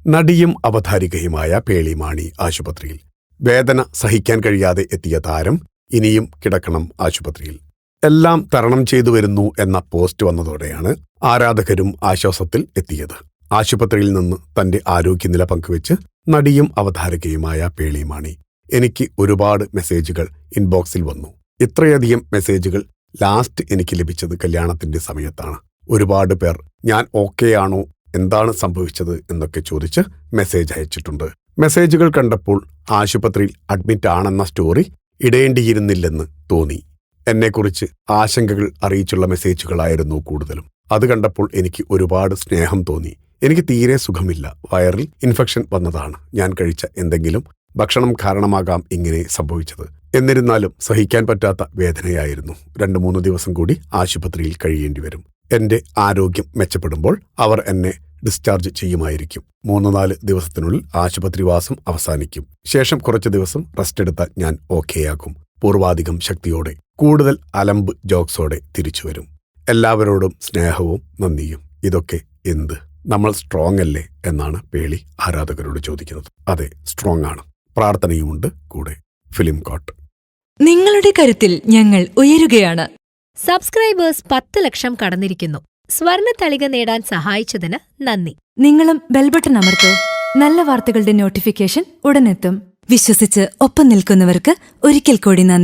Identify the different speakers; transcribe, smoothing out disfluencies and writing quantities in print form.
Speaker 1: നടിയും അവതാരികയുമായ പേളിമാണി ആശുപത്രിയിൽ. വേദന സഹിക്കാൻ കഴിയാതെ എത്തിയ താരം ഇനിയും കിടക്കണം ആശുപത്രിയിൽ. എല്ലാം തരണം ചെയ്തു വരുന്നു എന്ന പോസ്റ്റ് വന്നതോടെയാണ് ആരാധകരും ആശ്വാസത്തിൽ എത്തിയത്. ആശുപത്രിയിൽ നിന്ന് തന്റെ ആരോഗ്യനില പങ്കുവെച്ച് നടിയും അവതാരകയുമായ പേളിമാണി. എനിക്ക് ഒരുപാട് മെസ്സേജുകൾ ഇൻബോക്സിൽ വന്നു. ഇത്രയധികം മെസ്സേജുകൾ ലാസ്റ്റ് എനിക്ക് ലഭിച്ചത് കല്യാണത്തിന്റെ സമയത്താണ്. ഒരുപാട് പേർ ഞാൻ ഓക്കെ ആണോ, എന്താണ് സംഭവിച്ചത് എന്നൊക്കെ ചോദിച്ച് മെസ്സേജ് അയച്ചിട്ടുണ്ട്. മെസ്സേജുകൾ കണ്ടപ്പോൾ ആശുപത്രിയിൽ അഡ്മിറ്റ് ആണെന്ന സ്റ്റോറി ഇടേണ്ടിയിരുന്നില്ലെന്ന് തോന്നി. എന്നെക്കുറിച്ച് ആശങ്കകൾ അറിയിച്ചുള്ള മെസ്സേജുകളായിരുന്നു കൂടുതലും. അത് കണ്ടപ്പോൾ എനിക്ക് ഒരുപാട് സ്നേഹം തോന്നി. എനിക്ക് തീരെ സുഖമില്ല. വയറിൽ ഇൻഫെക്ഷൻ വന്നതാണ്. ഞാൻ കഴിച്ച എന്തെങ്കിലും ഭക്ഷണം കാരണമാകാം ഇങ്ങനെ സംഭവിച്ചത്. എന്നിരുന്നാലും സഹിക്കാൻ പറ്റാത്ത വേദനയായിരുന്നു. 2-3 ദിവസം കൂടി ആശുപത്രിയിൽ കഴിയേണ്ടി വരും. എന്റെ ആരോഗ്യം മെച്ചപ്പെടുമ്പോൾ അവർ എന്നെ ഡിസ്ചാർജ് ചെയ്യുമായിരിക്കും. 3-4 ദിവസത്തിനുള്ളിൽ ആശുപത്രിവാസം അവസാനിക്കും. ശേഷം കുറച്ച് ദിവസം റെസ്റ്റ് എടുത്താൽ ഞാൻ ഓക്കെയാകും. പൂർവാധികം ശക്തിയോടെ, കൂടുതൽ അലമ്പ് ജോക്സോടെ തിരിച്ചുവരും. എല്ലാവരോടും സ്നേഹവും നന്ദിയും. ഇതൊക്കെ എന്ത്? നമ്മൾ സ്ട്രോങ് അല്ലേ എന്നാണ് പേളി ആരാധകരോട് ചോദിക്കുന്നത്. അതെ, സ്ട്രോങ് ആണ്. പ്രാർത്ഥനയുമുണ്ട് കൂടെ. ഫിലിം കോട്ട്.
Speaker 2: നിങ്ങളുടെ കരുത്തിൽ ഞങ്ങൾ ഉയരുകയാണ്.
Speaker 3: സബ്സ്ക്രൈബേഴ്സ് 10 ലക്ഷം കടന്നിരിക്കുന്നു. സ്വർണ തളിക നേടാൻ സഹായിച്ചതിന് നന്ദി.
Speaker 2: നിങ്ങളും ബെൽബട്ടൺ അമർത്തോ. നല്ല വാർത്തകളുടെ നോട്ടിഫിക്കേഷൻ ഉടനെത്തും. വിശ്വസിച്ച് ഒപ്പം നിൽക്കുന്നവർക്ക് ഒരിക്കൽ കൂടി നന്ദി.